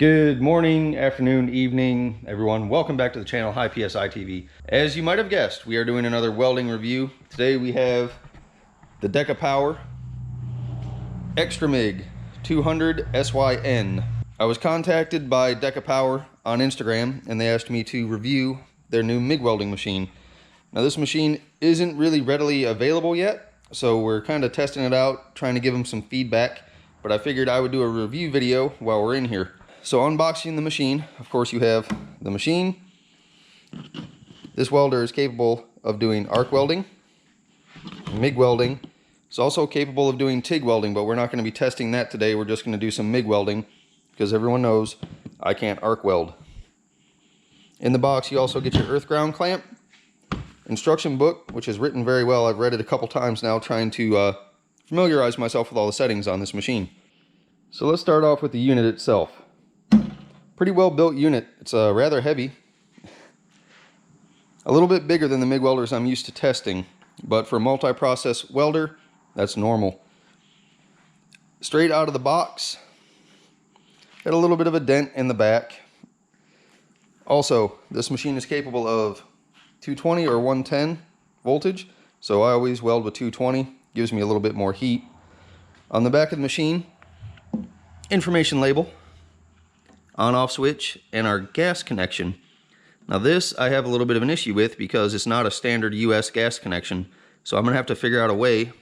Good morning, afternoon, evening, everyone. Welcome back to the channel, High PSI TV. As you might have guessed, we are doing another welding review. Today we have the Decapower XTRAMIG 200 SYN. I was contacted by Decapower on Instagram and they asked me to review their new MIG welding machine. Now this machine isn't really readily available yet, so we're kind of testing it out, trying to give them some feedback, but I figured I would do a review video while we're in here. So unboxing the machine, of course you have the machine. This welder is capable of doing arc welding, MIG welding. It's also capable of doing TIG welding, but we're not going to be testing that today. We're just going to do some MIG welding because everyone knows I can't arc weld. In the box you also get your earth ground clamp, instruction book, which is written very well. I've read it a couple times now trying to familiarize myself with all the settings on this machine. So let's start off with the unit itself. Pretty well built unit. It's rather heavy. A little bit bigger than the MIG welders I'm used to testing, but for a multi-process welder, that's normal. Straight out of the box, got a little bit of a dent in the back. Also, this machine is capable of 220 or 110 voltage, so I always weld with 220. Gives me a little bit more heat. On the back of the machine, information label, on-off switch, and our gas connection. Now this I have a little bit of an issue with because it's not a standard US gas connection, so I'm gonna have to figure out a way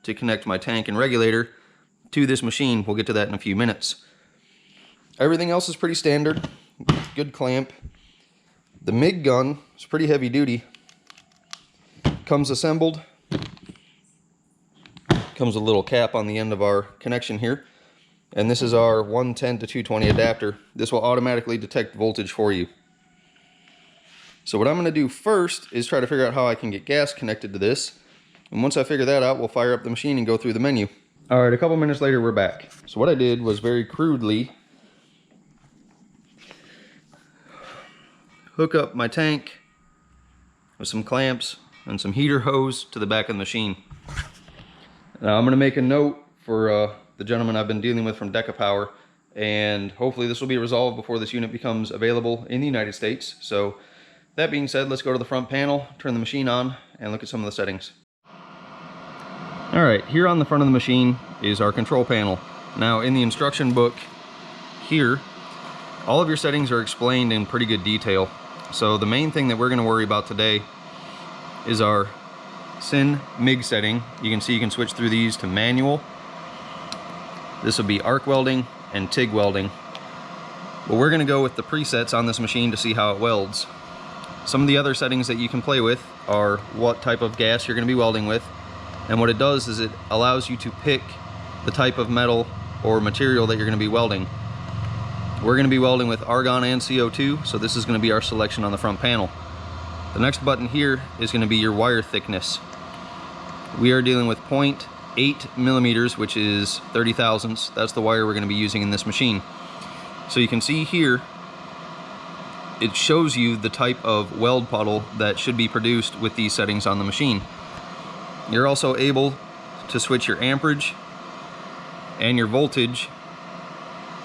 to connect my tank and regulator to this machine. We'll get to that in a few minutes. Everything else is pretty standard. Good clamp. The MIG gun is pretty heavy duty. Comes assembled. Comes a little cap on the end of our connection here. And this is our 110 to 220 adapter. This will automatically detect voltage for you. So what I'm going to do first is try to figure out how I can get gas connected to this. And once I figure that out, we'll fire up the machine and go through the menu. Alright, a couple minutes later we're back. So what I did was very crudely hook up my tank with some clamps and some heater hose to the back of the machine. Now I'm going to make a note for the gentleman I've been dealing with from Decapower, and hopefully this will be resolved before this unit becomes available in the United States. So that being said, let's go to the front panel, turn the machine on, and look at some of the settings. Alright, here on the front of the machine is our control panel. Now in the instruction book here, all of your settings are explained in pretty good detail. So the main thing that we're going to worry about today is our SYN MIG setting. You can see you can switch through these to manual. This will be arc welding and TIG welding. But we're going to go with the presets on this machine to see how it welds. Some of the other settings that you can play with are what type of gas you're going to be welding with. And what it does is it allows you to pick the type of metal or material that you're going to be welding. We're going to be welding with argon and CO2, so this is going to be our selection on the front panel. The next button here is going to be your wire thickness. We are dealing with 0.8 millimeters, which is 30 thousandths. That's the wire we're going to be using in this machine. So you can see here, it shows you the type of weld puddle that should be produced with these settings on the machine. You're also able to switch your amperage and your voltage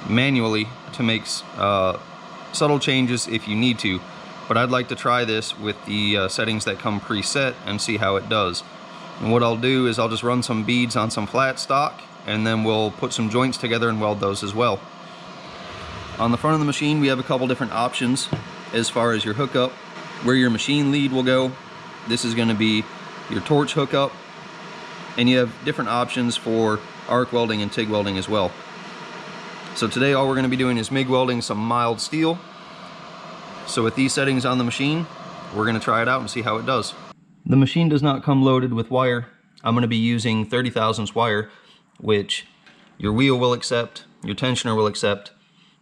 manually to make subtle changes if you need to. But I'd like to try this with the settings that come preset and see how it does. And what I'll do is I'll just run some beads on some flat stock, and then we'll put some joints together and weld those as well. On the front of the machine we have a couple different options as far as your hookup, where your machine lead will go. This is going to be your torch hookup, and you have different options for arc welding and TIG welding as well. So today all we're going to be doing is MIG welding some mild steel. So with these settings on the machine, we're going to try it out and see how it does. The machine does not come loaded with wire. I'm going to be using 30 thousandths wire, which your wheel will accept, your tensioner will accept.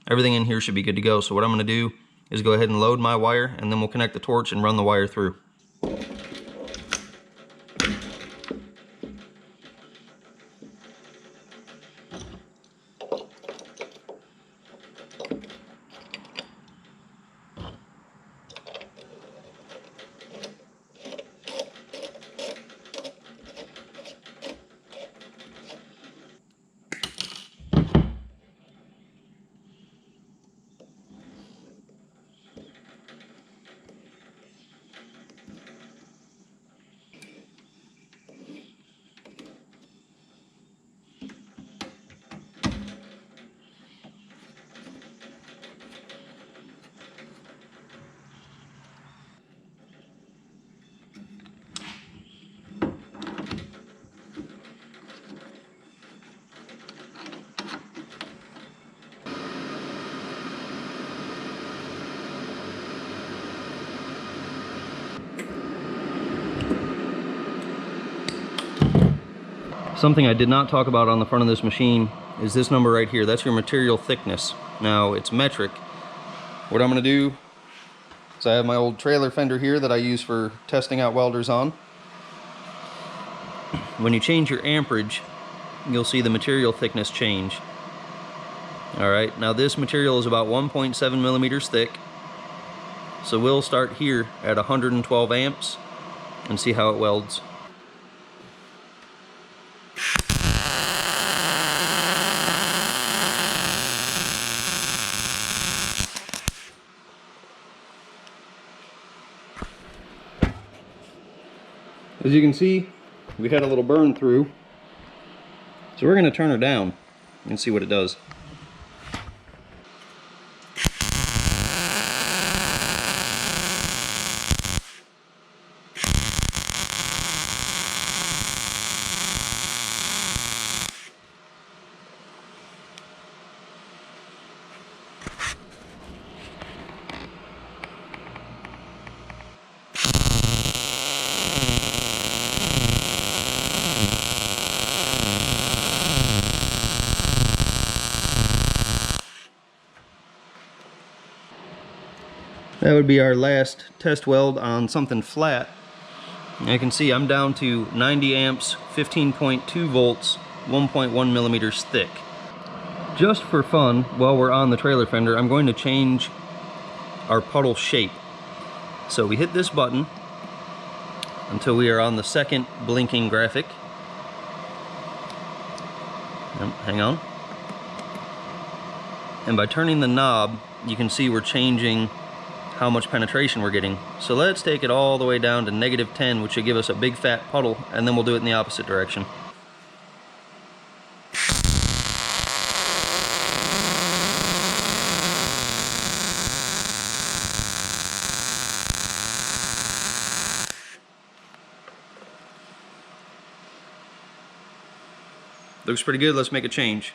Everything in here should be good to go. So what I'm going to do is go ahead and load my wire, and then we'll connect the torch and run the wire through. Something I did not talk about on the front of this machine is this number right here. That's your material thickness. Now, it's metric. What I'm gonna do is I have my old trailer fender here that I use for testing out welders on. When you change your amperage, you'll see the material thickness change. Alright, now this material is about 1.7 millimeters thick. So we'll start here at 112 amps and see how it welds. As you can see, we had a little burn through. So we're going to turn her down and see what it does. That would be our last test weld on something flat. You can see I'm down to 90 amps, 15.2 volts, 1.1 millimeters thick. Just for fun, while we're on the trailer fender, I'm going to change our puddle shape. So we hit this button until we are on the second blinking graphic. Hang on. And by turning the knob, you can see we're changing how much penetration we're getting. So let's take it all the way down to -10, which should give us a big fat puddle, and then we'll do it in the opposite direction. Looks pretty good. Let's make a change.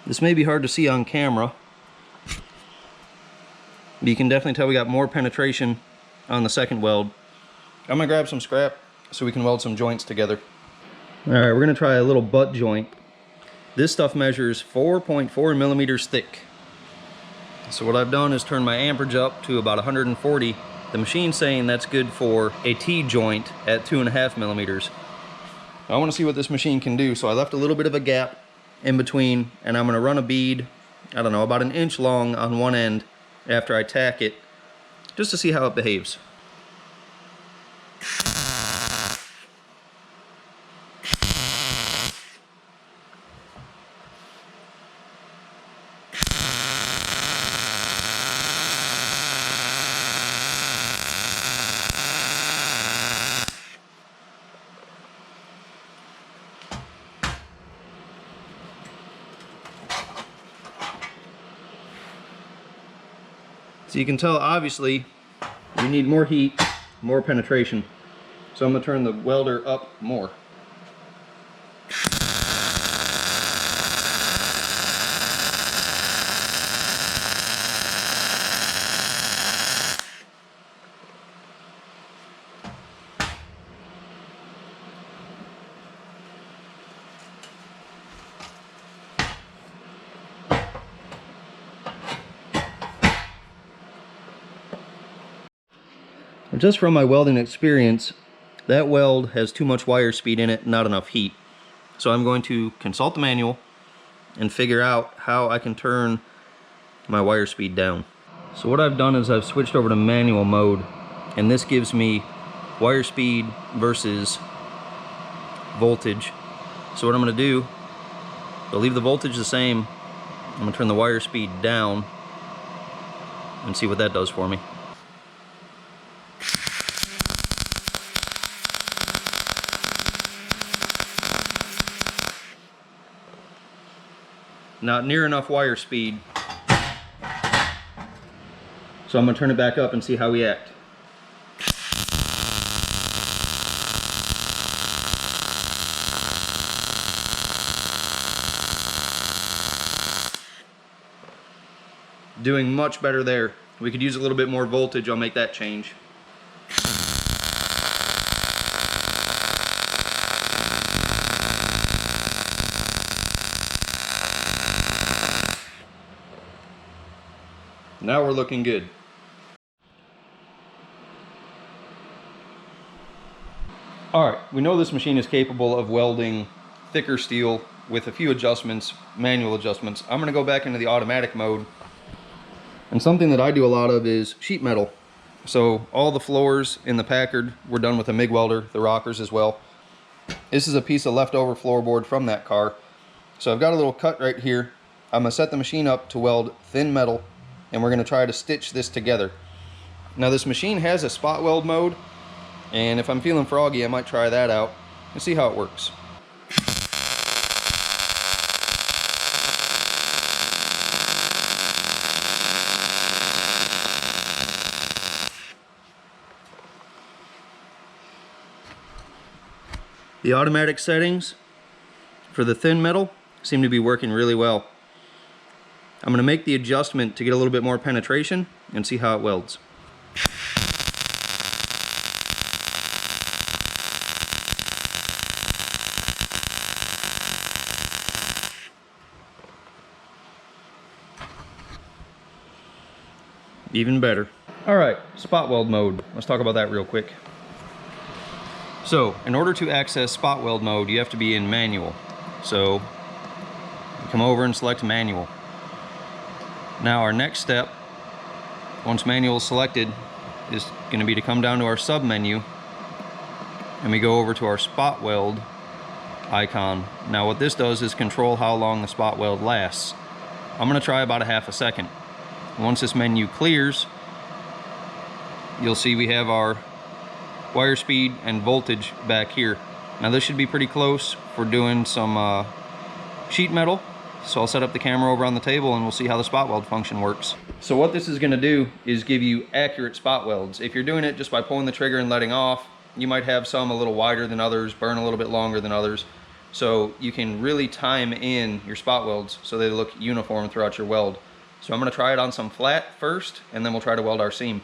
This may be hard to see on camera, but you can definitely tell we got more penetration on the second weld. I'm gonna grab some scrap so we can weld some joints together. All right, we're gonna try a little butt joint. This stuff measures 4.4 millimeters thick. So what I've done is turn my amperage up to about 140. The machine's saying that's good for a T-joint at 2.5 millimeters. I wanna see what this machine can do, so I left a little bit of a gap in between, and I'm gonna run a bead, I don't know, about 1 inch long on one end after I tack it, just to see how it behaves. So you can tell, obviously, we need more heat, more penetration. So I'm going to turn the welder up more. Just from my welding experience, that weld has too much wire speed in it, not enough heat. So I'm going to consult the manual and figure out how I can turn my wire speed down. So what I've done is I've switched over to manual mode, and this gives me wire speed versus voltage. So what I'm going to do, I'll leave the voltage the same. I'm going to turn the wire speed down and see what that does for me. Not near enough wire speed. So I'm going to turn it back up and see how we act. Doing much better there. We could use a little bit more voltage. I'll make that change. Now we're looking good. Alright, we know this machine is capable of welding thicker steel with a few adjustments, manual adjustments. I'm going to go back into the automatic mode. And something that I do a lot of is sheet metal. So all the floors in the Packard were done with a MIG welder, the rockers as well. This is a piece of leftover floorboard from that car. So I've got a little cut right here. I'm going to set the machine up to weld thin metal, and we're going to try to stitch this together. Now this machine has a spot weld mode, and if I'm feeling froggy, I might try that out and see how it works. The automatic settings for the thin metal seem to be working really well. I'm going to make the adjustment to get a little bit more penetration and see how it welds. Even better. Alright, spot weld mode. Let's talk about that real quick. So, in order to access spot weld mode, you have to be in manual. So, you come over and select manual. Now our next step, once manual is selected, is going to be to come down to our sub menu, and we go over to our spot weld icon. Now what this does is control how long the spot weld lasts. I'm going to try about a half a second. Once this menu clears, you'll see we have our wire speed and voltage back here. Now this should be pretty close for doing some sheet metal. So I'll set up the camera over on the table and we'll see how the spot weld function works. So what this is going to do is give you accurate spot welds. If you're doing it just by pulling the trigger and letting off, you might have some a little wider than others, burn a little bit longer than others. So you can really time in your spot welds so they look uniform throughout your weld. So I'm going to try it on some flat first, and then we'll try to weld our seam.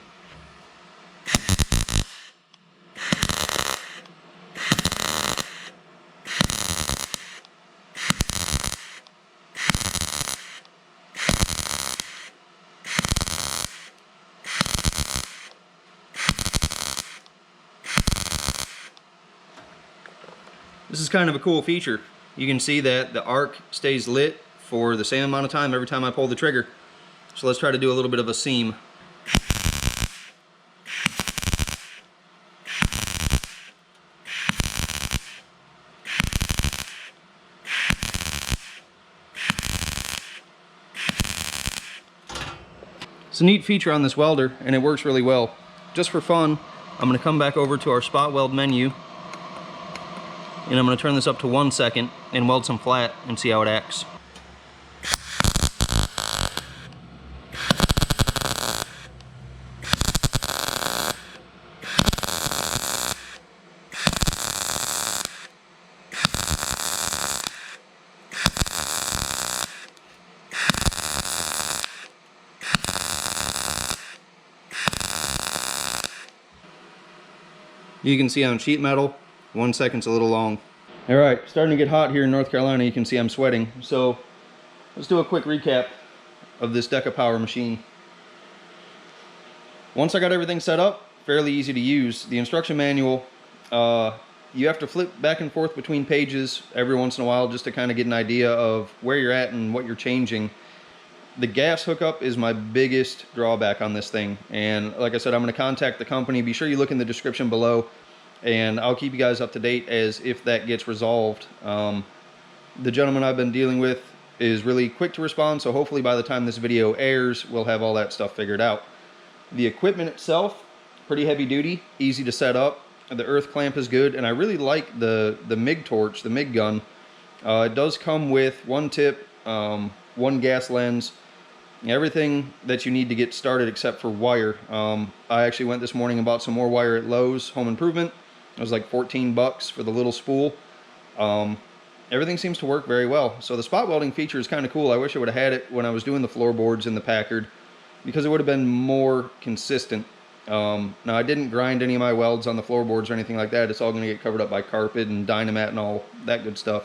This is kind of a cool feature. You can see that the arc stays lit for the same amount of time every time I pull the trigger. So let's try to do a little bit of a seam. It's a neat feature on this welder, and it works really well. Just for fun, I'm going to come back over to our spot weld menu, and I'm going to turn this up to 1 second and weld some flat and see how it acts. You can see on sheet metal, 1 second's a little long. All right, starting to get hot here in North Carolina. You can see I'm sweating. So let's do a quick recap of this Decapower machine. Once I got everything set up, fairly easy to use. The instruction manual, you have to flip back and forth between pages every once in a while just to kind of get an idea of where you're at and what you're changing. The gas hookup is my biggest drawback on this thing, and like I said, I'm going to contact the company. Be sure you look in the description below, and I'll keep you guys up to date as if that gets resolved. The gentleman I've been dealing with is really quick to respond, so hopefully by the time this video airs, we'll have all that stuff figured out. The equipment itself, pretty heavy duty, easy to set up. The earth clamp is good, and I really like the MIG torch, the MIG gun. It does come with one tip, one gas lens, everything that you need to get started except for wire. I actually went this morning and bought some more wire at Lowe's Home Improvement. It was like 14 bucks for the little spool. Everything seems to work very well. So the spot welding feature is kind of cool. I wish I would have had it when I was doing the floorboards in the Packard. because it would have been more consistent. Now I didn't grind any of my welds on the floorboards or anything like that. It's all going to get covered up by carpet and Dynamat and all that good stuff.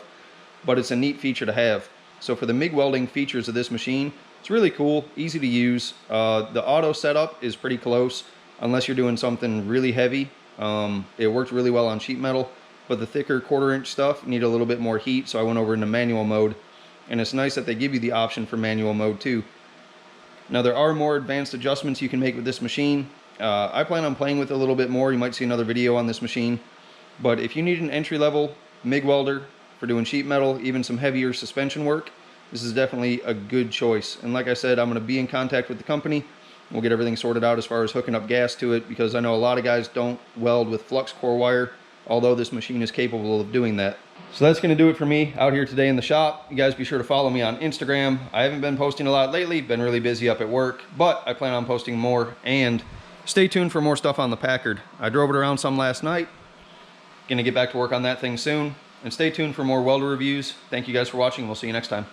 But it's a neat feature to have. So for the MIG welding features of this machine, it's really cool, easy to use. The auto setup is pretty close, unless you're doing something really heavy. It worked really well on sheet metal, but the thicker 1/4 inch stuff need a little bit more heat, so I went over into manual mode. And it's nice that they give you the option for manual mode too. Now there are more advanced adjustments you can make with this machine. I plan on playing with it a little bit more. You might see another video on this machine. But if you need an entry-level MIG welder for doing sheet metal, even some heavier suspension work, this is definitely a good choice. And like I said, I'm going to be in contact with the company. We'll get everything sorted out as far as hooking up gas to it, because I know a lot of guys don't weld with flux core wire, although this machine is capable of doing that. So that's going to do it for me out here today in the shop. You guys be sure to follow me on Instagram. I haven't been posting a lot lately, been really busy up at work, but I plan on posting more. And stay tuned for more stuff on the Packard. I drove it around some last night. Gonna get back to work on that thing soon. And stay tuned for more welder reviews. Thank you guys for watching. We'll see you next time.